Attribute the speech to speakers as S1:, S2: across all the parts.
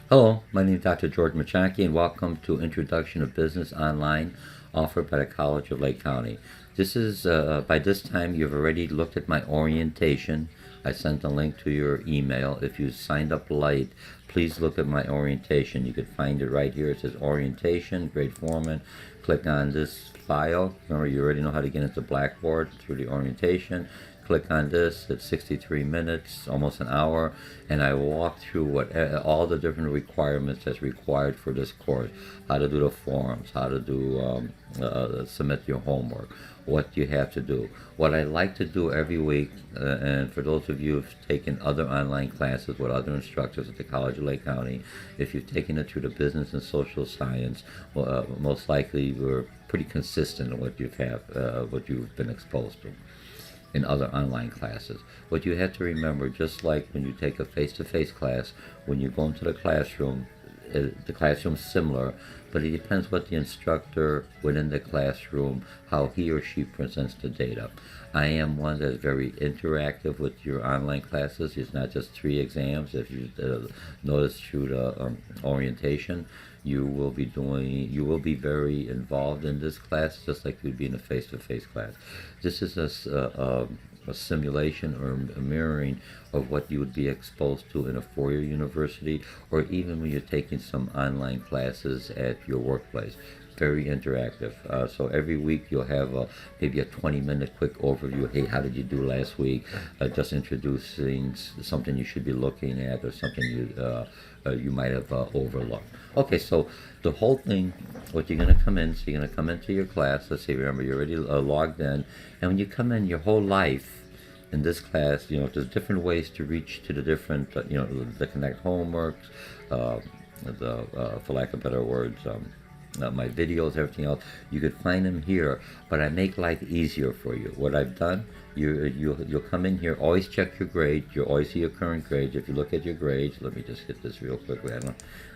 S1: Hello, my name is Dr. George Mochocki, and welcome to Introduction to Business Online, offered by the College of Lake County. This is, by this time, you've already looked at my orientation. I sent a link to your email. If you signed up late, please look at my orientation. You can find it right here. It says Orientation, Grade Foreman. Click on this file. Remember, you already know how to get into Blackboard through the orientation. Click on this. It's 63 minutes, almost an hour, and I walk through all the different requirements that's required for this course. How to do the forms, how to do submit your homework, what you have to do. What I like to do every week, and for those of you who've taken other online classes with other instructors at the College of Lake County, if you've taken it through the business and social science, most likely we're pretty consistent in what you've been exposed to in other online classes. What you have to remember, just like when you take a face-to-face class, when you go into the classroom's similar, but it depends what the instructor within the classroom, how he or she presents the data. I am one that's very interactive with your online classes. It's not just 3 exams. If you notice through the orientation, you will be very involved in this class, just like you'd be in a face-to-face class. This is a simulation or a mirroring of what you would be exposed to in a four-year university, or even when you're taking some online classes at your workplace. Very interactive. So every week you'll have maybe a 20-minute quick overview. Hey, how did you do last week? Just introducing something you should be looking at, or something you might have overlooked. Okay, so the whole thing, what you're going to come in, so you're going to come into your class. Let's see, remember, you're already logged in. And when you come in, your whole life in this class, there's different ways to reach to the different, the Connect homeworks, for lack of better words, my videos, everything else. You could find them here, but I make life easier for you. What I've done, you'll come in here, always check your grade. You'll always see your current grades. If you look at your grades, let me just hit this real quickly.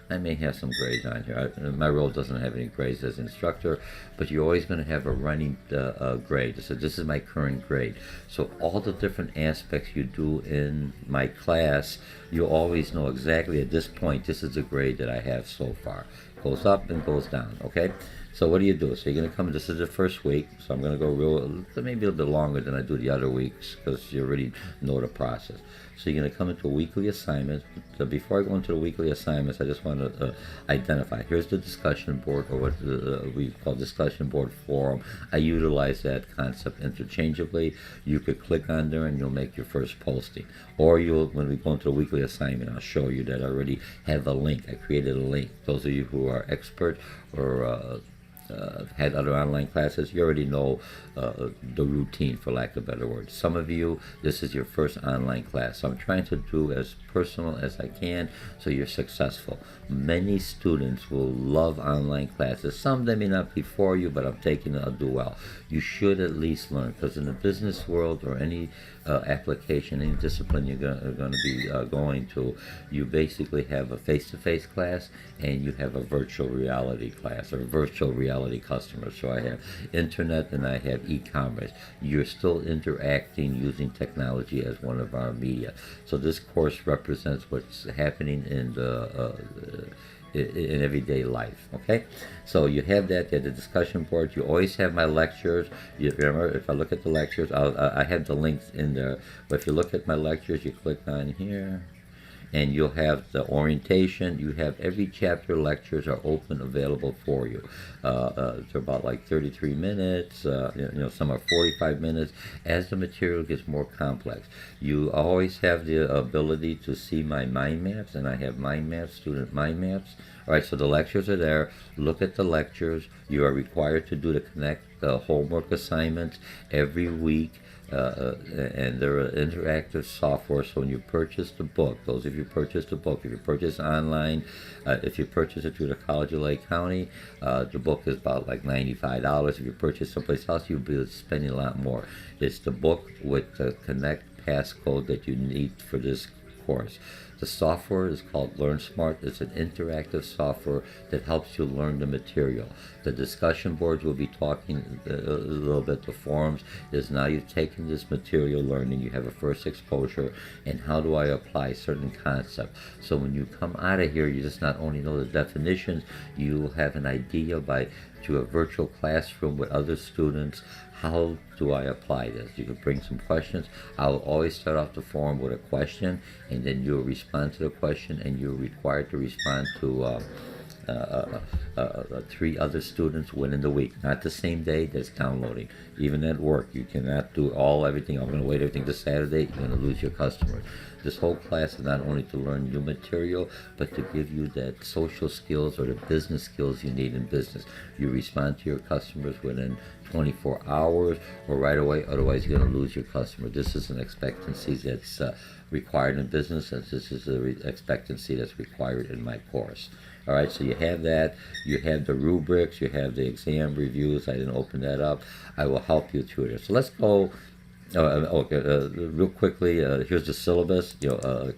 S1: I may have some grades on here. My role doesn't have any grades as instructor, but you're always going to have a running grade. So this is my current grade. So all the different aspects you do in my class, you always know exactly at this point, this is the grade that I have so far. Goes up and goes down, okay? So what do you do? So you're going to come, this is the first week, so I'm going to go maybe a little bit longer than I do the other weeks, because you already know the process. So you're going to come into a weekly assignment. So before I go into the weekly assignments, I just want to identify. Here's the discussion board, or what we call discussion board forum. I utilize that concept interchangeably. You could click on there and you'll make your first posting. Or when we go into the weekly assignment, I'll show you that I already have a link. I created a link. Those of you who are expert or had other online classes, you already know the routine, for lack of better words. Some of you, this is your first online class. So I'm trying to do as personal as I can so you're successful. Many students will love online classes. Some they may not be for you, but I'm taking it, I'll do well. You should at least learn, because in the business world or any application, any discipline you're going to be going to, you basically have a face-to-face class and you have a virtual reality class, or virtual reality customers. So I have internet and I have e-commerce. You're still interacting using technology as one of our media. So this course represents what's happening in in everyday life. Okay, so you have that at the discussion board. You always have my lectures. You remember, if I look at the lectures, I have the links in there. But if you look at my lectures, you click on here, and you'll have the orientation. You have every chapter lectures are open, available for you. They're about like 33 minutes. Some are 45 minutes. As the material gets more complex, you always have the ability to see my mind maps, and I have mind maps, student mind maps. All right, so the lectures are there. Look at the lectures. You are required to do the Connect homework assignments every week. And they're interactive software. So when you purchase the book, those of you who purchase the book, if you purchase online, if you purchase it through the College of Lake County, the book is about like $95. If you purchase someplace else, you'll be spending a lot more. It's the book with the Connect passcode that you need for this course. The software is called LearnSmart. It's an interactive software that helps you learn the material. The discussion boards will be talking a little bit. The forums is now you've taken this material learning, you have a first exposure, and how do I apply certain concepts. So when you come out of here, you just not only know the definitions, you have an idea by to a virtual classroom with other students. How do I apply this? You can bring some questions. I'll always start off the forum with a question, and then you'll respond to the question, and you're required to respond to 3 other students within the week. Not the same day, that's downloading. Even at work, you cannot do everything. I'm going to wait everything to Saturday. You're going to lose your customers. This whole class is not only to learn new material, but to give you that social skills or the business skills you need in business. You respond to your customers within 24 hours or right away, otherwise you're going to lose your customer. This is an expectancy that's required in business, and this is an expectancy that's required in my course. All right, so you have that. You have the rubrics. You have the exam reviews. I didn't open that up. I will help you through this. So let's go. Real quickly. Here's the syllabus.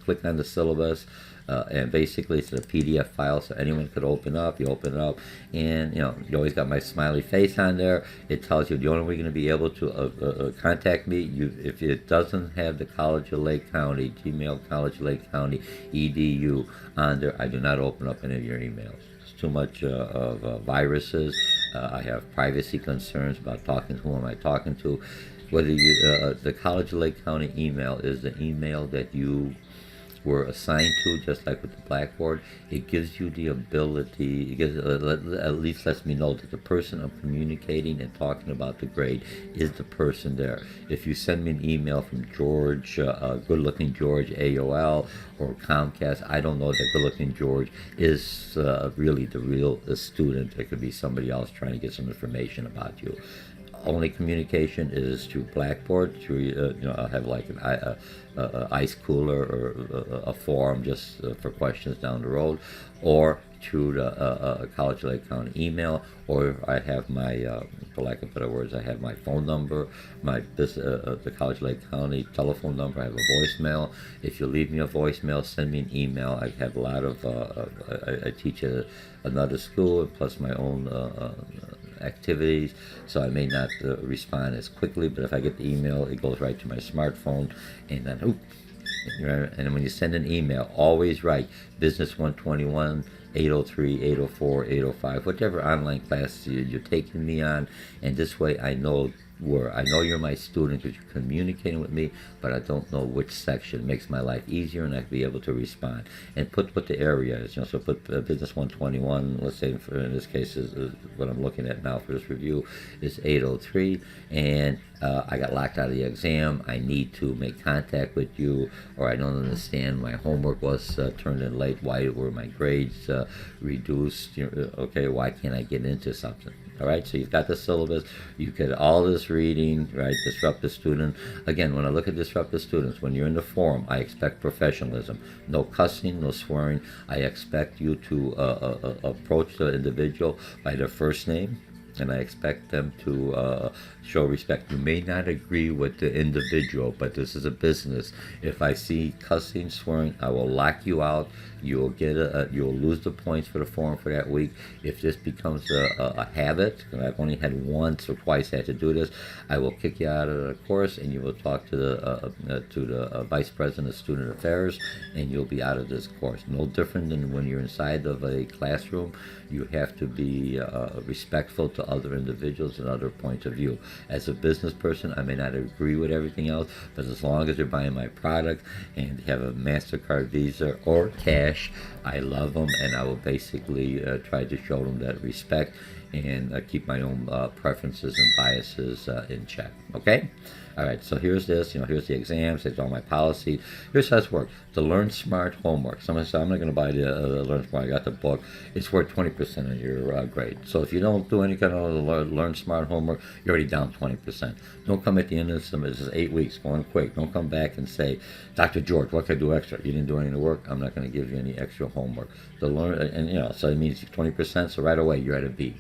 S1: Click on the syllabus. And basically it's a PDF file, so anyone could open up. You open it up, and you always got my smiley face on there. It tells you the only way you're going to be able to contact me. If it doesn't have the College of Lake County Gmail, College of Lake County edu on there, I do not open up any of your emails. It's too much of viruses. I have privacy concerns about talking. Who am I talking to? Whether you the College of Lake County email is the email that you were assigned to, just like with the Blackboard. It gives you the ability, at least lets me know that the person I'm communicating and talking about the grade is the person there. If you send me an email from George, Good Looking George, AOL, or Comcast, I don't know that Good Looking George is really the real student. It could be somebody else trying to get some information about you. Only communication is through Blackboard. Through I'll have like an ice cooler or a forum just for questions down the road, or through the College of Lake County email, or I have my, for lack of better words, I have my phone number, the College of Lake County telephone number. I have a voicemail. If you leave me a voicemail, send me an email. I have a lot of, I teach at another school, plus my own activities, so I may not respond as quickly, but if I get the email, it goes right to my smartphone, and then and when you send an email, always write Business 121 803 804 805, whatever online class you're taking me on, and this way I know you're my student because you're communicating with me, but I don't know which section. It makes my life easier, and I can be able to respond. And put what the area is. So put Business 121. Let's say in this case is what I'm looking at now for this review is 803, and I got locked out of the exam. I need to make contact with you, or I don't understand. My homework was turned in late. Why were my grades reduced? Okay, why can't I get into something? All right, so you've got the syllabus. You get all this reading, right? Disrupt the student. Again, when I look at disrupt the students, when you're in the forum, I expect professionalism. No cussing, no swearing. I expect you to approach the individual by their first name, and I expect them to show respect. You may not agree with the individual, but this is a business. If I see cussing, swearing, I will lock you out. You'll you'll lose the points for the forum for that week. If this becomes a habit, and I've only had once or twice had to do this, I will kick you out of the course, and you will talk to the vice president of student affairs, and you'll be out of this course. No different than when you're inside of a classroom. You have to be respectful to other individuals and other points of view. As a business person, I may not agree with everything else, but as long as they're buying my product and have a MasterCard, Visa, or cash, I love them, and I will basically try to show them that respect and keep my own preferences and biases in check. Okay? All right, so here's this. Here's the exams. Here's all my policies. Here's how it's worked. The Learn Smart homework. Somebody said, I'm not going to buy the Learn Smart. I got the book. It's worth 20% of your grade. So if you don't do any kind of Learn Smart homework, you're already down 20%. Don't come at the end of this is 8 weeks, going quick. Don't come back and say, Dr. George, what can I do extra? You didn't do any of the work. I'm not going to give you any extra homework. So it means 20%. So right away, you're at a B.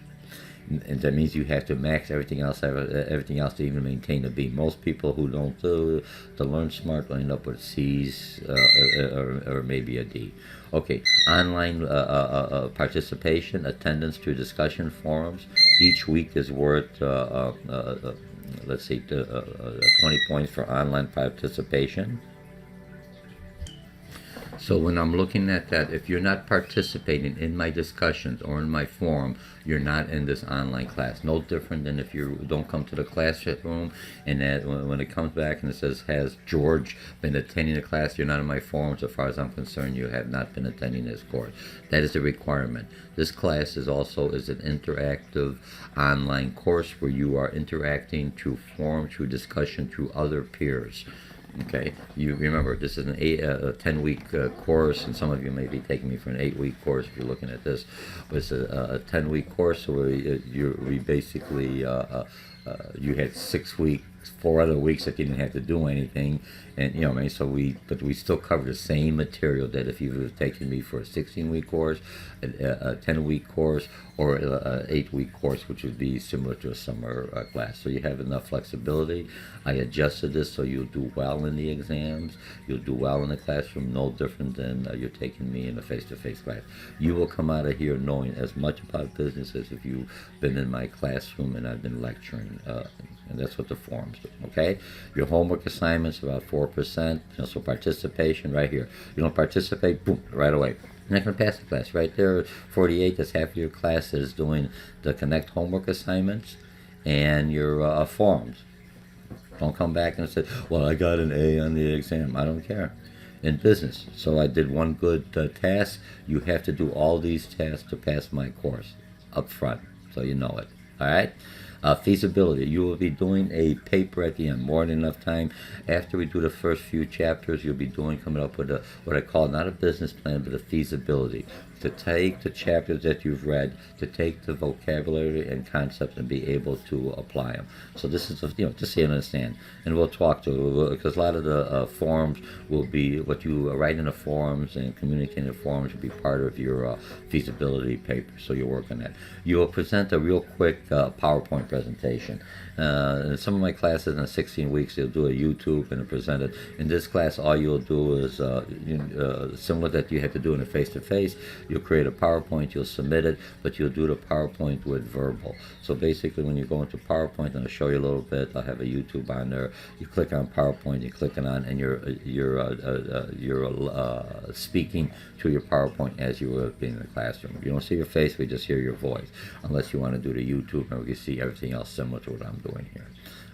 S1: And that means you have to max everything else to even maintain a B. Most people who don't to learn smart will end up with C's or maybe a D. Okay, online participation, attendance to discussion forums. Each week is worth, let's see, 20 points for online participation. So when I'm looking at that, if you're not participating in my discussions or in my forum, you're not in this online class. No different than if you don't come to the classroom and that when it comes back and it says, has George been attending the class? You're not in my forum. So far as I'm concerned, you have not been attending this course. That is the requirement. This class is also an interactive online course where you are interacting through forum, through discussion, through other peers. Okay, you remember this is a 10-week course, and some of you may be taking me for an 8-week course if you're looking at this. But it's a 10-week course where we basically you had 6 weeks, 4 other weeks that you didn't have to do anything, and I mean, but we still cover the same material that if you would have taken me for a 16-week course, a 10-week course, or an 8-week course, which would be similar to a summer class. So you have enough flexibility. I adjusted this so you'll do well in the exams, you'll do well in the classroom, no different than you're taking me in a face-to-face class. You will come out of here knowing as much about business as if you've been in my classroom and I've been lecturing, and that's what the forums do. Okay, your homework assignments about 4%. So participation right here. You don't participate, boom, right away. You're not going to pass the class. Right there, 48. That's half of your class is doing the Connect homework assignments and your forums. Don't come back and say, "Well, I got an A on the exam." I don't care. In business, so I did one good task. You have to do all these tasks to pass my course up front, so you know it. All right. Feasibility. You will be doing a paper at the end, more than enough time. After we do the first few chapters, you'll be coming up with what I call not a business plan, but a feasibility. To take the chapters that you've read, to take the vocabulary and concepts and be able to apply them. So this is, just so you understand. And we'll talk because a lot of the forums will be, what you write in the forums and communicate in the forums will be part of your feasibility paper. So you'll work on that. You will present a real quick PowerPoint presentation. In some of my classes in 16 weeks, you'll do a YouTube and present it. In this class, all you'll do is similar that you had to do in a face-to-face. You'll create a PowerPoint, you'll submit it, but you'll do the PowerPoint with verbal. So basically, when you go into PowerPoint, and I'll show you a little bit, I'll have a YouTube on there. You click on PowerPoint, you click it on, and you're speaking to your PowerPoint as you would be in the classroom. You don't see your face, we just hear your voice, unless you want to do the YouTube, and we can see everything else similar to what I'm doing here.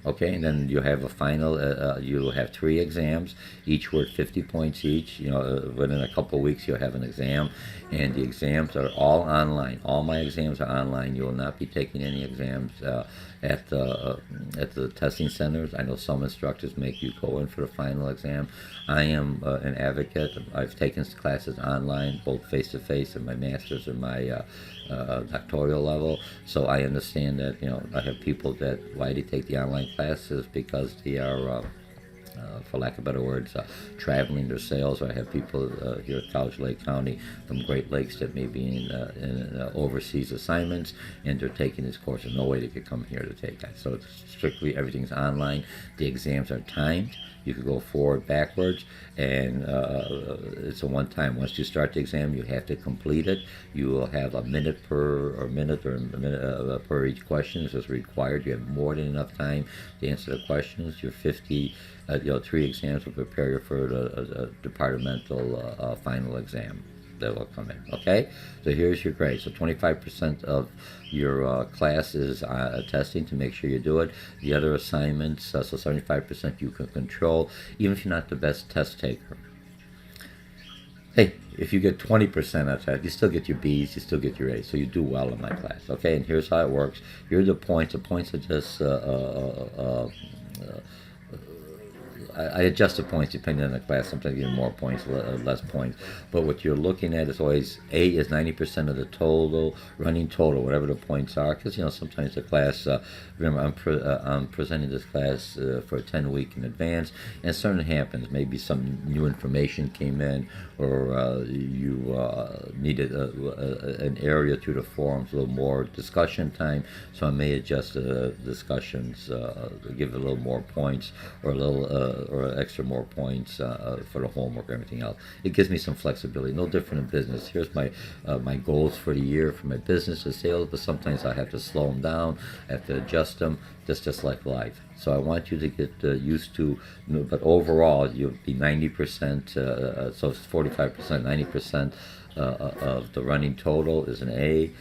S1: Okay, and then you have a final, you'll have 3 exams, each worth 50 points each. Within a couple of weeks you'll have an exam, and the exams are all online. All my exams are online. You will not be taking any exams at the testing centers. I know some instructors make you go in for the final exam. I am an advocate. I've taken classes online, both face-to-face and my master's and my doctoral level, so I understand that I have people that why they take the online classes because they are for lack of better words, traveling their sales. I have people here at College Lake County from Great Lakes that may be in overseas assignments, and they're taking this course. There's no way they could come here to take that. So it's strictly everything's online. The exams are timed. You could go forward, backwards, and it's a one-time. Once you start the exam, you have to complete it. You will have a minute per each question. This is required. You have more than enough time to answer the questions. Your 50, 3 exams will prepare you for the departmental final exam that will come in. Okay, so here's your grade. So 25% of your class is testing to make sure you do it. The other assignments, so 75% you can control, even if you're not the best test taker. Hey, if you get 20% of that, you still get your B's, you still get your A's, so you do well in my class. Okay, and here's how it works. Here are the points. The points are just I adjust the points depending on the class. Sometimes you get more points, less points. But what you're looking at is always A is 90% of the total, running total, whatever the points are. Because sometimes the class. Remember, I'm presenting this class for 10 weeks in advance, and something happens. Maybe some new information came in, or you needed an area through the forums, a little more discussion time. So I may adjust the discussions, give a little more points, or a little or extra more points for the homework or everything else. It gives me some flexibility. No different in business. Here's my goals for the year for my business and sales, but sometimes I have to slow them down. I have to adjust them, just like life. So I want you to get used to, but overall you'll be 90%, so it's 45%, 90% of the running total is an A.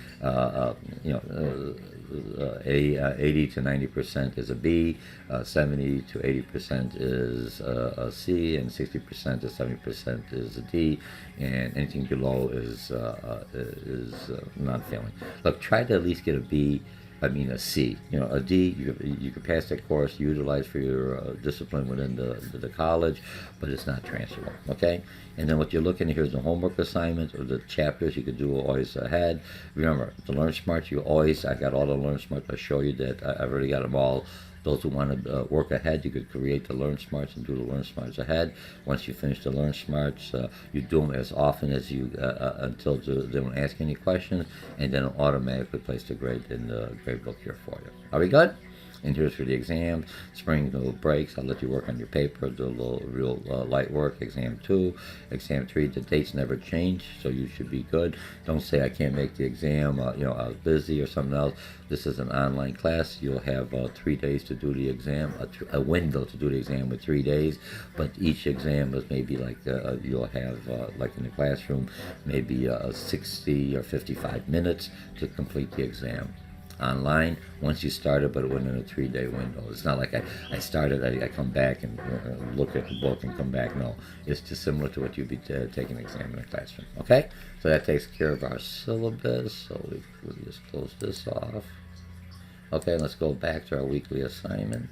S1: 80 to 90% is a B, 70 to 80% is a C, and 60% to 70% is a D, and anything below is not failing. Look, try to at least get a B. A C. A D, you can pass that course, utilize for your discipline within the college, but it's not transferable, okay? And then what you're looking at here is the homework assignments or the chapters you could do always ahead. Remember, the Learn Smarts, I got all the Learn Smarts. I show you that I've already got them all. Those who want to work ahead, you could create the Learn Smarts and do the Learn Smarts ahead. Once you finish the Learn Smarts, you do them as often as you, until they don't ask any questions, and then it'll automatically place the grade in the grade book here for you. Are we good? And here's for the exams. Spring little breaks. I'll let you work on your paper, do a little real light work. Exam 2, exam 3. The dates never change, so you should be good. Don't say I can't make the exam. I was busy or something else. This is an online class. You'll have 3 days to do the exam. A window to do the exam with 3 days, but each exam is maybe like you'll have like in the classroom, maybe 60 or 55 minutes to complete the exam. Online, once you started, but within a 3-day window. It's not like I started, I come back and look at the book and come back. No, it's just similar to what you'd be taking an exam in a classroom. Okay, so that takes care of our syllabus. So we'll just close this off. Okay, let's go back to our weekly assignment.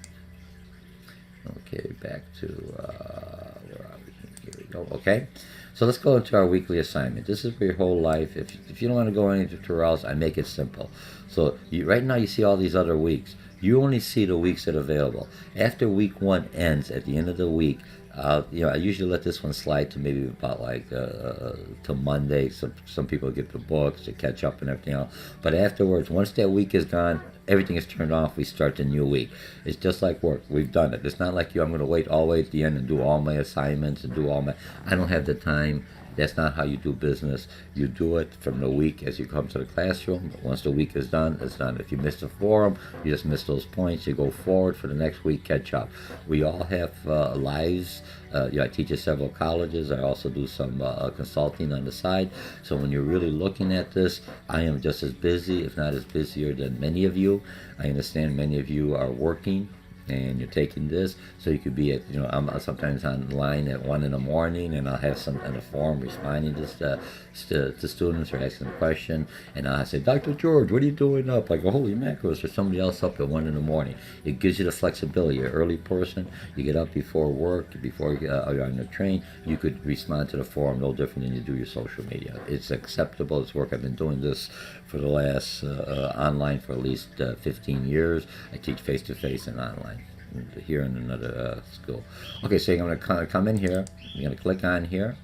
S1: Okay, back to where are we? Here we go. Okay, so let's go into our weekly assignment. This is for your whole life. If you don't want to go anywhere else, I make it simple. So right now you see all these other weeks. You only see the weeks that are available. After week 1 ends, at the end of the week, I usually let this one slide to maybe about like to Monday. Some people get the books to catch up and everything else. But afterwards, once that week is gone, everything is turned off. We start the new week. It's just like work. We've done it. It's not like I'm going to wait all the way at the end and do all my assignments and do all my. I don't have the time. That's not how you do business. You do it from the week as you come to the classroom. Once the week is done, it's done. If you miss the forum, you just miss those points. You go forward for the next week, catch up. We all have lives. I teach at several colleges. I also do some consulting on the side. So when you're really looking at this, I am just as busy, if not as busier than many of you. I understand many of you are working and you're taking this, so you could be at, I'm sometimes online at 1 in the morning, and I'll have some in a forum responding to students or asking a question, and I'll say, Dr. George, what are you doing up? I go, holy mackerel, is there somebody else up at 1 in the morning? It gives you the flexibility. You're an early person, you get up before work, before you're on the train, you could respond to the forum no different than you do your social media. It's acceptable, it's work. I've been doing this for the last, online for at least 15 years. I teach face-to-face and online here in another school. Okay, so I'm going to come in here. I'm going to click on here,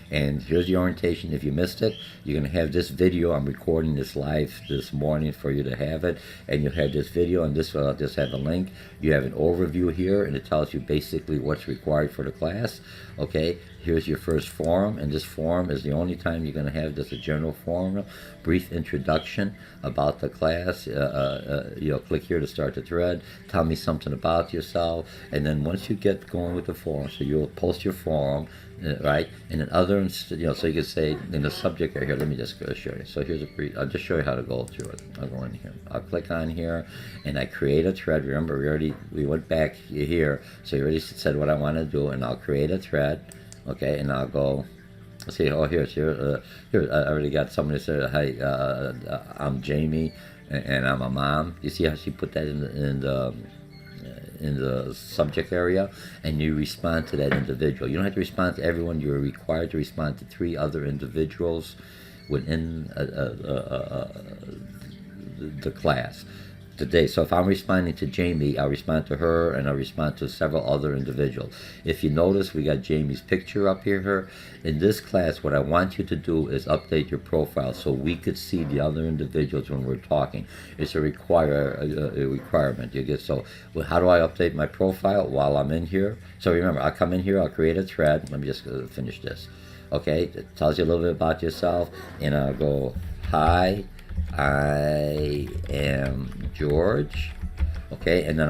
S1: and here's the orientation. If you missed it, you're going to have this video. I'm recording this live this morning for you to have it, and you'll have this video, and this will just have a link. You have an overview here, and it tells you basically what's required for the class. Okay, here's your first forum, and this forum is the only time you're going to have just a general forum, brief introduction about the class. Click here to start the thread, tell me something about yourself, and then once you get going with the forum, so you'll post your forum, right, and then other, so you can say in the subject right here, let me just show you. So here's a brief, I'll just show you how to go through it. I'll go in here, I'll click on here, and I create a thread. Remember, we went back here, so you already said what I want to do, and I'll create a thread. Okay, and I'll go. Let's see. Oh, here. I already got somebody said, "Hi, I'm Jamie, and I'm a mom." You see how she put that in in the subject area, and you respond to that individual. You don't have to respond to everyone. You're required to respond to 3 other individuals within the class today. So if I'm responding to Jamie, I'll respond to her, and I'll respond to several other individuals. If you notice, we got Jamie's picture up here. In this class, what I want you to do is update your profile so we could see the other individuals when we're talking. It's a requirement. You get so. Well, how do I update my profile while I'm in here? So remember, I'll come in here. I'll create a thread. Let me just finish this. Okay, it tells you a little bit about yourself, and I'll go, hi, I am George. Okay, and then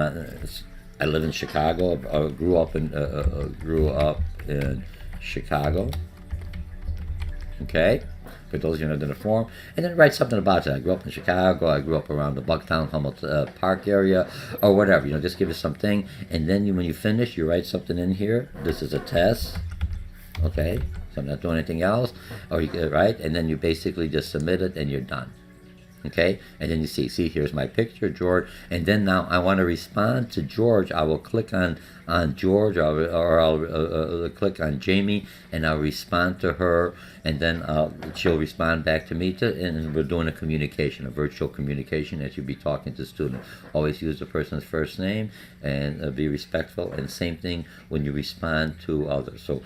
S1: I live in Chicago. I grew up in Chicago. Okay, for those of you who did a form, and then write something about that. I grew up in Chicago. I grew up around the Bucktown Humboldt Park area, or whatever. Just give us something, and then when you finish, you write something in here. This is a test. Okay, so I'm not doing anything else. Or you right, and then you basically just submit it, and you're done. Okay, and then you see, here's my picture, George, and then now I want to respond to George. I will click on George, or I'll click on Jamie, and I'll respond to her, and then she'll respond back to me, and we're doing a communication, a virtual communication as you'd be talking to students. Always use the person's first name, and be respectful, and same thing when you respond to others. So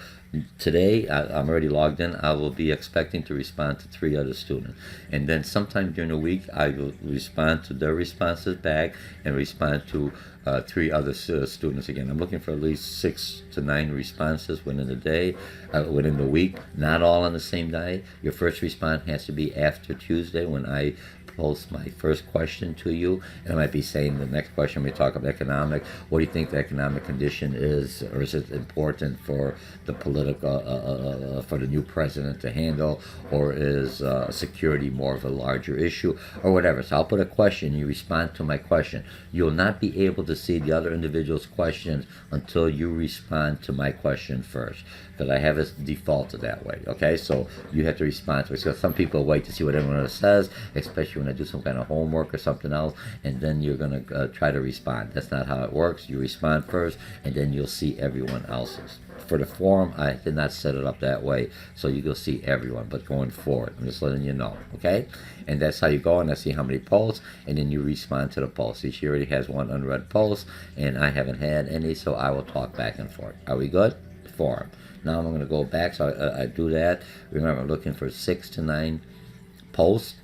S1: today, I'm already logged in. I will be expecting to respond to 3 other students. And then sometime during the week, I will respond to their responses back and respond to 3 other students again. I'm looking for at least 6 to 9 responses within the day, within the week. Not all on the same day. Your first response has to be after Tuesday when I post my first question to you, and I might be saying the next question we talk about economic. What do you think the economic condition is, or is it important for the political, for the new president to handle, or is security more of a larger issue, or whatever. So I'll put a question, you respond to my question. You'll not be able to see the other individual's questions until you respond to my question first, because I have it defaulted that way. Okay, so you have to respond to it. So some people wait to see what everyone else says, especially when I do some kind of homework or something else, and then you're going to try to respond. That's not how it works. You respond first, and then you'll see everyone else's. For the forum, I did not set it up that way, so you'll see everyone, but going forward, I'm just letting you know, okay? And that's how you go, and I see how many posts, and then you respond to the post. See, she already has 1 unread post, and I haven't had any, so I will talk back and forth. Are we good? Forum. Now I'm going to go back, so I do that. Remember, I'm looking for 6 to 9 posts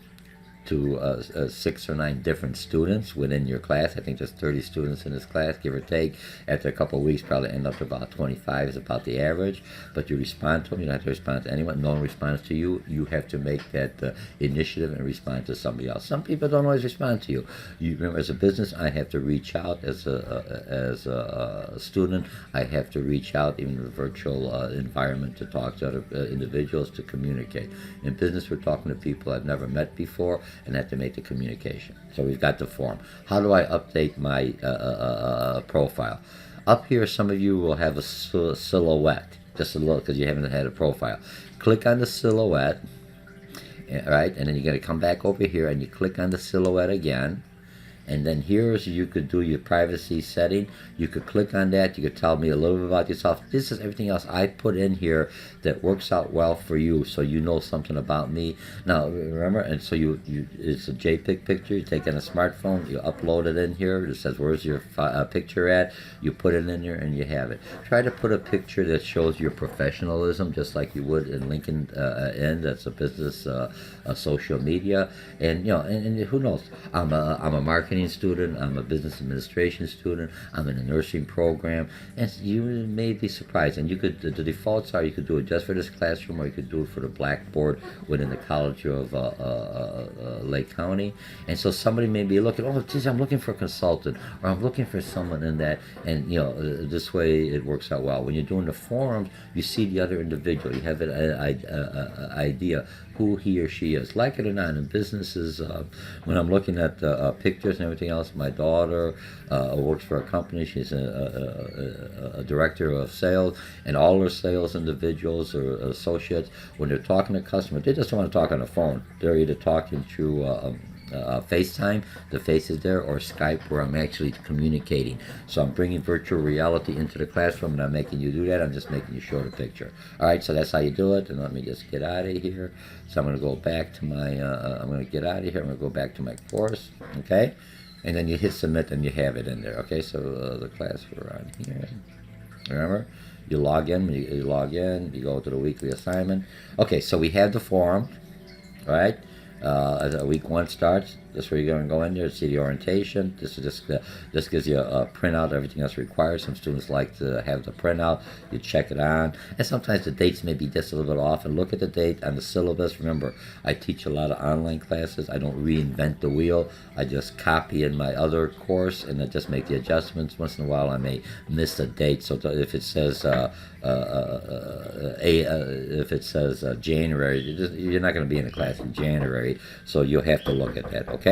S1: to 6 or 9 different students within your class. I think there's 30 students in this class, give or take. After a couple of weeks, probably end up to about 25 is about the average. But you respond to them. You don't have to respond to anyone. No one responds to you. You have to make that initiative and respond to somebody else. Some people don't always respond to you. You remember, as a business, I have to reach out. As a student, I have to reach out, even in a virtual environment, to talk to other individuals, to communicate. In business, we're talking to people I've never met before, and have to make the communication. So we've got the form. How do I update my profile? Up here, some of you will have a silhouette, just a little, because you haven't had a profile. Click on the silhouette, right, and then you're going to come back over here, and you click on the silhouette again. And then here's, you could do your privacy setting. You could click on that. You could tell me a little bit about yourself. This is everything else I put in here that works out well for you, so you know something about me. Now, remember, and so it's a JPEG picture. You take it on a smartphone, you upload it in here. It says, where's your picture at? You put it in there, and you have it. Try to put a picture that shows your professionalism, just like you would in Lincoln Inn. That's a business, social media. And, and who knows? I'm a marketing student, I'm a business administration student, I'm in a nursing program, and you may be surprised. And you could, the defaults are, you could do it just for this classroom, or you could do it for the Blackboard within the College of Lake County. And so somebody may be looking, oh geez, I'm looking for a consultant, or I'm looking for someone in that, and this way it works out well. When you're doing the forums, you see the other individual, you have an idea who he or she is. Like it or not, in businesses, when I'm looking at pictures and everything else, my daughter works for a company. She's a director of sales, and all her sales individuals or associates, when they're talking to customers, they just don't want to talk on the phone. They're either talking through FaceTime, the face is there, or Skype, where I'm actually communicating. So I'm bringing virtual reality into the classroom, and I'm making you do that. I'm just making you show the picture. All right, so that's how you do it. And let me just get out of here. So I'm going to go back to my, I'm going to get out of here. I'm going to go back to my course, okay? And then you hit submit, and you have it in there, okay? So the class we're on here. Remember? You log in, you log in, you go to the weekly assignment. Okay, so we have the forum, right? As week one starts, this is where you're going to go in there, see the orientation. This is just this gives you a printout, everything else required. Some students like to have the printout. You check it on, and sometimes the dates may be just a little bit off. And look at the date on the syllabus. Remember, I teach a lot of online classes. I don't reinvent the wheel. I just copy in my other course, and I just make the adjustments. Once in a while, I may miss a date. So if it says if it says January, you're not going to be in a class in January, so you'll have to look at that, okay?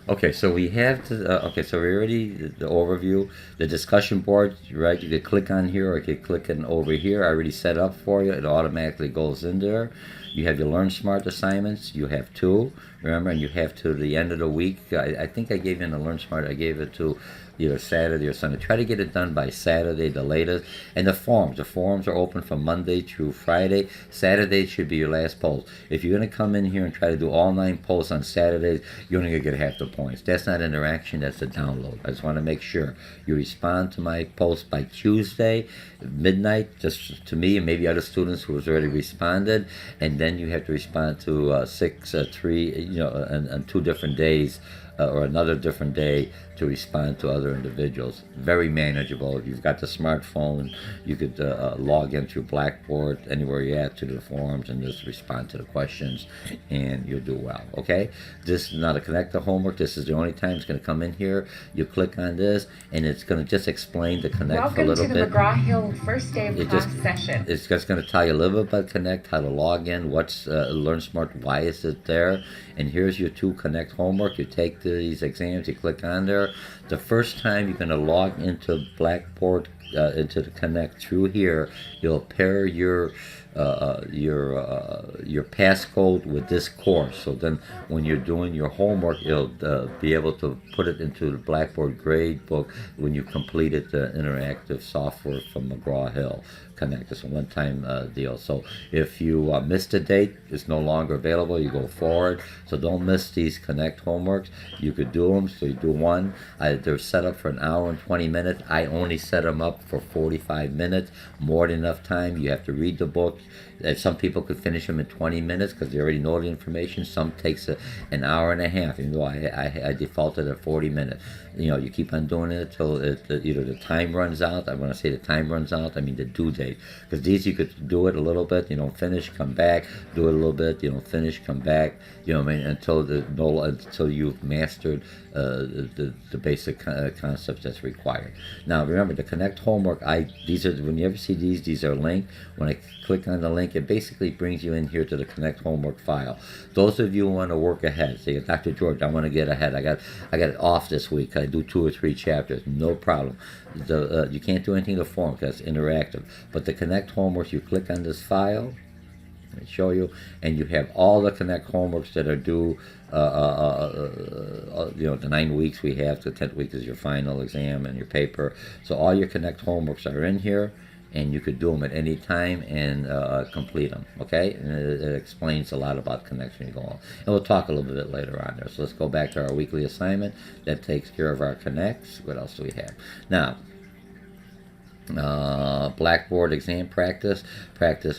S1: Okay, so we have to, okay, so we already, the overview, the discussion board, right? You could click on here, or you could click on over here. I already set up for you. It automatically goes in there. You have your Learn Smart assignments. You have 2, remember, and you have to the end of the week. I think I gave you in the Learn Smart, I gave it to either Saturday or Sunday. Try to get it done by Saturday, the latest. And the forums are open from Monday through Friday. Saturday should be your last post. If you're going to come in here and try to do all 9 posts on Saturdays, you're only going to get half the points. That's not interaction, that's a download. I just want to make sure you respond to my post by Tuesday, midnight, just to me and maybe other students who has already responded. And then you have to respond to 3, and 2 different days, or another different day to respond to other individuals. Very manageable. If you've got the smartphone, you could log in through Blackboard, anywhere you're at, to the forums, and just respond to the questions, and you'll do well, okay? This is not a Connect to homework. This is the only time it's going to come in here. You click on this, and it's going to just explain the Connect for a little bit.
S2: Welcome to the McGraw-Hill first day of class session.
S1: It's just going to tell you a little bit about Connect, how to log in, what's Learn Smart, why is it there, and here's your 2 Connect homework. You take these exams, you click on there. The first time you're going to log into Blackboard, into the Connect through here, you'll pair your passcode with this course. So then when you're doing your homework, you'll be able to put it into the Blackboard grade book when you completed the interactive software from McGraw-Hill Connect. It's a one-time deal. So if you missed a date, it's no longer available. You go forward. So don't miss these Connect homeworks. You could do them. So you do one. They're set up for an hour and 20 minutes. I only set them up for 45 minutes. More than enough time. You have to read the book. Some people could finish them in 20 minutes because they already know the information. Some takes an hour and a half, even though I defaulted at 40 minutes. You keep on doing it until either the time runs out. I want to say the time runs out. I mean the due date. Because these you could do it a little bit, you don't finish, come back, do it a little bit, you don't finish, come back, until you've mastered the basic concepts that's required. Now remember, the Connect homework, when you ever see these are linked. When I click on the link, it basically brings you in here to the Connect homework file. Those of you who want to work ahead, say, Dr. George, I want to get ahead. I got it off this week. I do 2 or 3 chapters, no problem. You can't do anything in the forum because it's interactive. But the Connect homework, you click on this file, I show you, and you have all the Connect homeworks that are due. The 9 weeks we have. The 10th week is your final exam and your paper. So all your Connect homeworks are in here, and you could do them at any time and complete them, okay? And it explains a lot about Connect when you go on. And we'll talk a little bit later on there. So let's go back to our weekly assignment. That takes care of our Connects. What else do we have? Now, Blackboard exam practice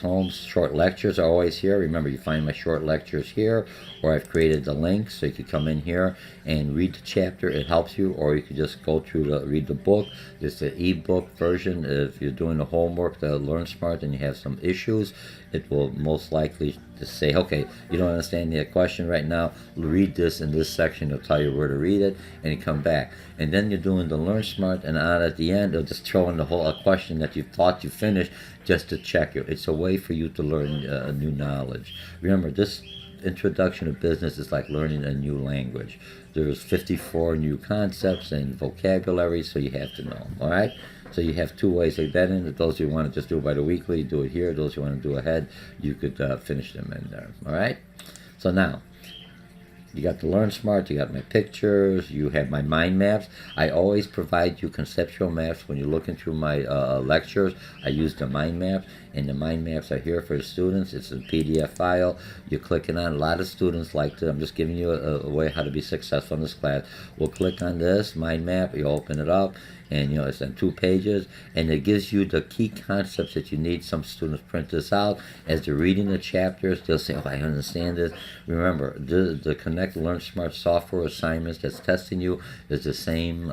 S1: homes, short lectures are always here. Remember, you find my short lectures here, or I've created the links so you can come in here and read the chapter. It helps you, or you can just go through read the book. It's the ebook version. If you're doing the homework, the Learn Smart, and you have some issues, it will most likely just say, okay, you don't understand the question right now, read this in this section. It'll tell you where to read it, and you come back. And then you're doing the Learn Smart, and on at the end, it'll just throw in the whole question that you thought you finished just to check you. It's a way for you to learn new knowledge. Remember, this introduction to business is like learning a new language. There's 54 new concepts and vocabulary, so you have to know them, all right? So you have 2 ways like that in. Those who want to just do it by the weekly, do it here. Those who want to do ahead, you could finish them in there, all right? So now, You got the Learn Smart, you got my pictures, you have my mind maps. I always provide you conceptual maps when you're looking through my lectures. I use the mind maps, and the mind maps are here for the students. It's a PDF file. You're clicking on. A lot of students like to. I'm just giving you a way how to be successful in this class. We'll click on this mind map. You open it up, and it's on 2 pages, and it gives you the key concepts that you need. Some students print this out as they're reading the chapters. They'll say, "Oh, I understand this." Remember, the Connect Learn Smart software assignments that's testing you is the same.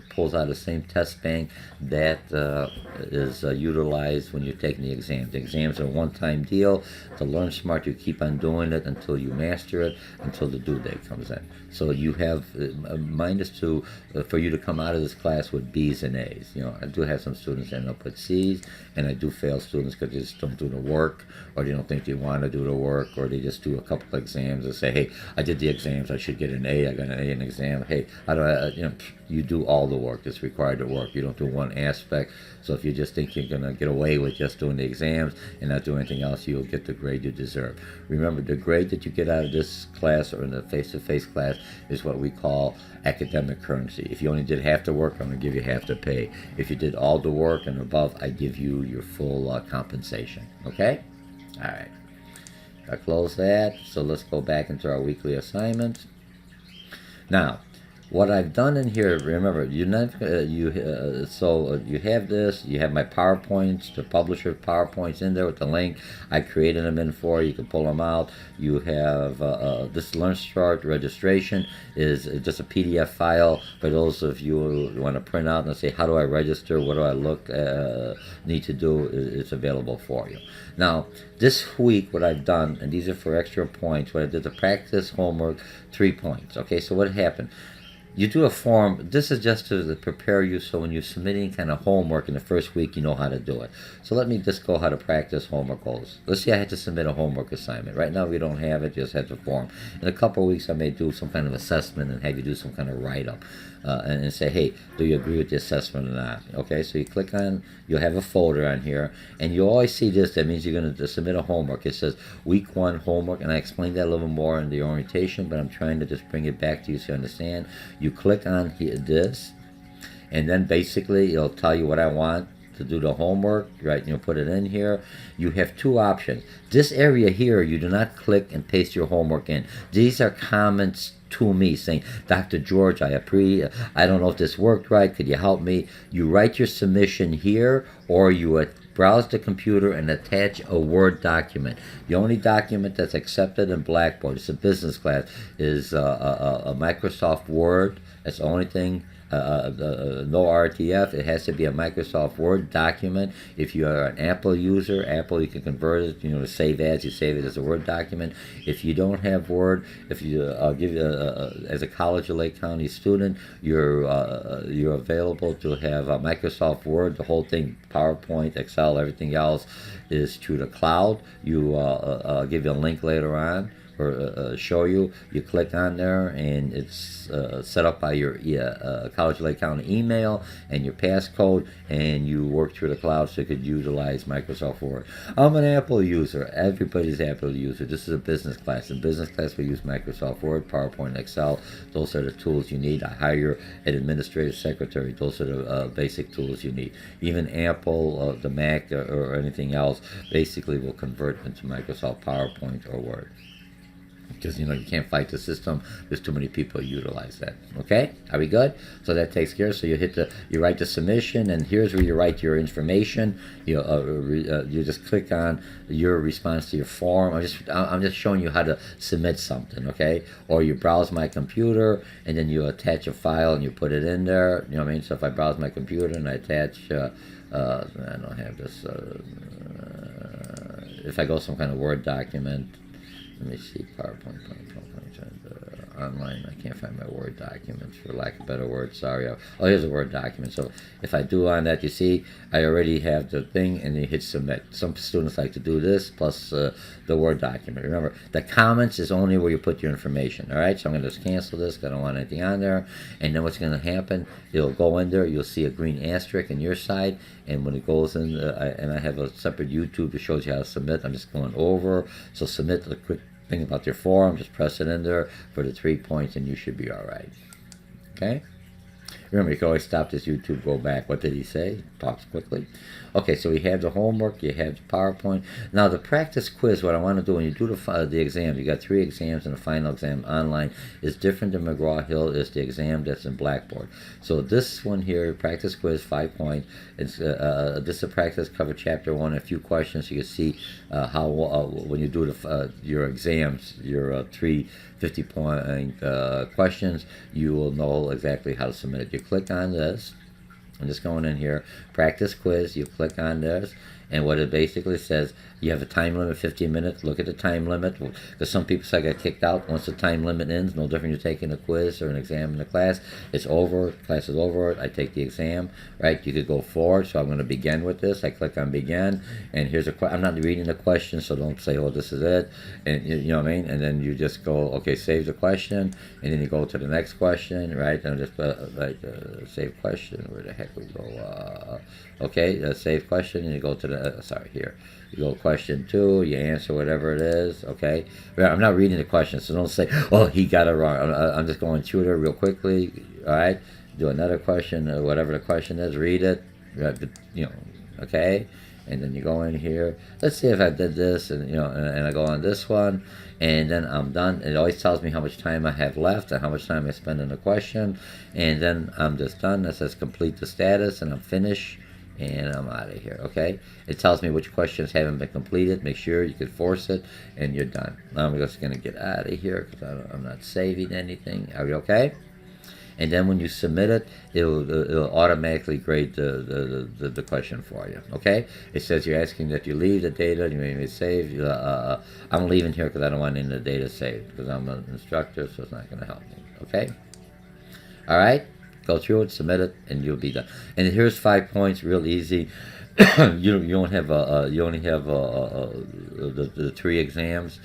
S1: Pulls out the same test bank that is utilized when you're taking the exams. The exams are a one-time deal. To Learn Smart, you keep on doing it until you master it, until the due date comes in. So you have mine is to for you to come out of this class with B's and A's. I do have some students end up with C's, and I do fail students because they just don't do the work, or they don't think they want to do the work, or they just do a couple of exams and say, "Hey, I did the exams. I should get an A. I got an A in the exam. Hey, how do I?" You do all the work that's required to work. You don't do one aspect. So if you just think you're going to get away with just doing the exams and not doing anything else, you'll get the grade you deserve. Remember, the grade that you get out of this class or in the face-to-face class is what we call academic currency. If you only did half the work, I'm going to give you half the pay. If you did all the work and above, I give you your full compensation. Okay? All right. I close that. So let's go back into our weekly assignments. Now, what I've done in here, remember, you have this, you have my PowerPoints, the publisher PowerPoints in there with the link. I created them in for you. You can pull them out. You have this Learn Smart registration is just a PDF file for those of you who want to print out and say, how do I register? What do I need to do? It's available for you. Now, this week, what I've done, and these are for extra points, what I did, the practice homework, 3 points. Okay, so what happened? You do a form. This is just to prepare you so when you're submitting kind of homework in the first week, you know how to do it. So let me just go how to practice homework goals. Let's say I had to submit a homework assignment. Right now we don't have it, just have the form. In a couple of weeks I may do some kind of assessment and have you do some kind of write-up and say, hey, do you agree with the assessment or not? Okay, so you click on, you'll have a folder on here, and you always see this. That means you're going to submit a homework. It says week 1 homework, and I explained that a little more in the orientation, but I'm trying to just bring it back to you so you understand. You click on this, and then basically it'll tell you what I want to do the homework, right? You'll put it in here. You have 2 options. This area here, you do not click and paste your homework in. These are comments to me saying, Dr. George, I don't know if this worked right. Could you help me? You write your submission here, or you browse the computer and attach a Word document. The only document that's accepted in Blackboard, it's a business class, is a Microsoft Word. That's the only thing. No RTF. It has to be a Microsoft Word document. If you are an Apple user, Apple, you can convert it, to save as. You save it as a Word document. If you don't have Word, if you as a College of Lake County student, you're available to have Microsoft Word. The whole thing, PowerPoint, Excel, everything else is through the cloud. I'll give you a link later on, or show you. You click on there, and it's set up by your College of Lake County email and your passcode, and you work through the cloud so you could utilize Microsoft Word. I'm an Apple user. Everybody's Apple user. This is a business class. In business class, we use Microsoft Word, PowerPoint, Excel. Those are the tools you need. I hire an administrative secretary. Those are the basic tools you need. Even Apple, the Mac, or anything else, basically will convert into Microsoft PowerPoint or Word. Because you can't fight the system. There's too many people who utilize that. Okay, are we good? So that takes care. So you write the submission, and here's where you write your information. You just click on your response to your form. I'm just showing you how to submit something. Okay, or you browse my computer, and then you attach a file and you put it in there. You know what I mean? So if I browse my computer and I attach, I don't have this. If I go some kind of Word document. Let me see, PowerPoint, online. I can't find my Word documents, for lack of a better word. Sorry. Oh, here's a Word document. So if I do on that, you see, I already have the thing, and you hit submit. Some students like to do this, plus the Word document. Remember, the comments is only where you put your information, all right? So I'm going to just cancel this because I don't want anything on there. And then what's going to happen, it'll go in there. You'll see a green asterisk on your side, and when it goes in, and I have a separate YouTube that shows you how to submit. I'm just going over. So submit, Think about your form, just press it in there for the 3 points, and you should be all right. Okay? Remember, you can always stop this YouTube, go back. What did he say? Talks quickly. Okay, so we have the homework, you have the PowerPoint. Now, the practice quiz, what I want to do when you do the exam, you got 3 exams and the final exam online, is different than McGraw-Hill, is the exam that's in Blackboard. So this one here, practice quiz, 5 points. It's, this is a practice, cover chapter 1, a few questions. So you can see how, when you do your exams, your 3 50-point questions, you will know exactly how to submit it. You click on this. I'm just going in here, practice quiz, you click on this, and what it basically says, you have a time limit, 15 minutes, look at the time limit, because some people say I got kicked out once the time limit ends, no different you're taking a quiz or an exam in the class, it's over, class is over, I take the exam, right, you could go forward, so I'm going to begin with this, I click on begin, and here's I'm not reading the question, so don't say, oh, this is it, and you know what I mean, and then you just go, okay, save the question, and then you go to the next question, right, and just save question, where the heck we go, okay, save question, and you go to the, sorry, here, you go question 2, you answer whatever it is, okay? I'm not reading the question, so don't say, oh, he got it wrong. I'm just going through it real quickly, all right? Do another question, whatever the question is, read it, you know, okay? And then you go in here. Let's see if I did this, and you know, and I go on this one, and then I'm done. It always tells me how much time I have left and how much time I spend in the question, and then I'm just done. It says complete the status, and I'm finished. And I'm out of here, okay? It tells me which questions haven't been completed. Make sure you can force it, and you're done. Now I'm just going to get out of here because I'm not saving anything. Are you okay? And then when you submit it, it'll automatically grade the question for you, okay? It says you're asking that you leave the data, you may save. I'm leaving here because I don't want any of the data saved because I'm an instructor, so it's not going to help me, okay? All right? Go through it, submit it, and you'll be done. And here's 5 points, real easy. you don't have you only have the 3 exams.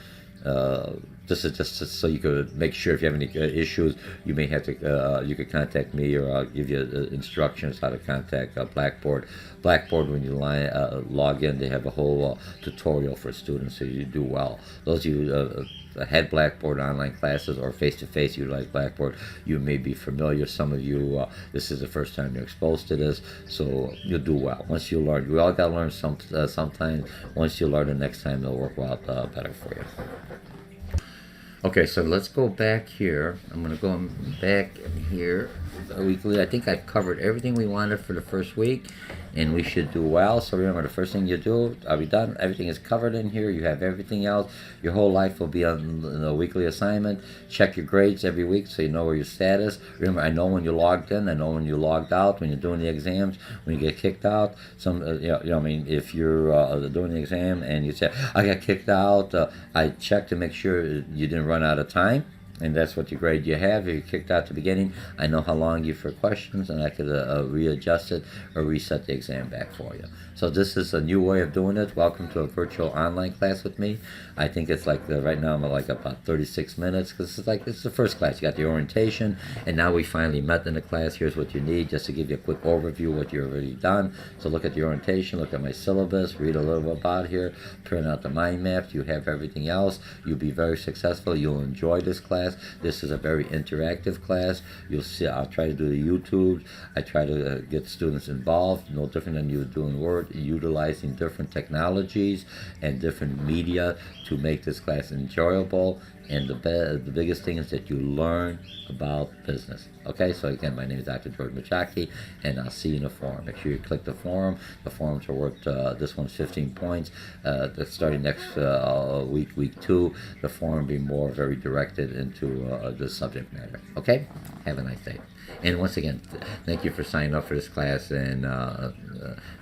S1: This is just so you could make sure if you have any issues, you may have to you could contact me, or I'll give you instructions how to contact Blackboard. Blackboard, when you log in, they have a whole tutorial for students, so you do well. Those of you had Blackboard online classes or face-to-face utilize Blackboard, you may be familiar. Some of you, this is the first time you're exposed to this, so you'll do well. Once you learn, we all got to learn sometimes. Once you learn, the next time it'll work out better for you. Okay, so let's go back here. I'm going to go back here weekly. I think I covered everything we wanted for the first week, and we should do well. So remember, the first thing you do, are we done? Everything is covered in here. You have everything else. Your whole life will be on the weekly assignment. Check your grades every week so you know where your status. Remember, I know when you logged in. I know when you logged out. When you're doing the exams, when you get kicked out. Some, I mean, if you're doing the exam and you say, I got kicked out, I check to make sure you didn't run out of time. And that's what your grade you have. If you kicked out at the beginning, I know how long you for questions, and I could readjust it or reset the exam back for you. So this is a new way of doing it. Welcome to a virtual online class with me. I think it's like right now I'm like about 36 minutes because it's the first class. You got the orientation, and now we finally met in the class. Here's what you need just to give you a quick overview of what you've already done. So look at the orientation, look at my syllabus, read a little bit about here, print out the mind maps. You have everything else. You'll be very successful. You'll enjoy this class. This is a very interactive class. You'll see, I'll try to do the YouTube. I try to get students involved, no different than you do in Word, utilizing different technologies and different media to make this class enjoyable. And the biggest thing is that you learn about business. Okay, so again, my name is Dr. George Mochocki, and I'll see you in the forum. Make sure you click the forum. The forums are worth, this one's 15 points. That's starting next week 2. The forum will be more very directed into the subject matter. Okay, have a nice day. And once again, thank you for signing up for this class, and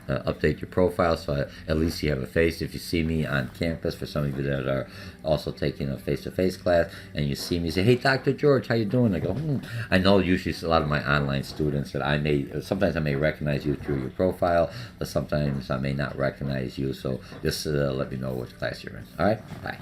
S1: update your profile so at least you have a face. If you see me on campus, for some of you that are also taking a face-to-face class, and you see me, say, hey, Dr. George, how you doing? I go, I know usually a lot of my online students that sometimes I may recognize you through your profile, but sometimes I may not recognize you, so just let me know which class you're in. All right, bye.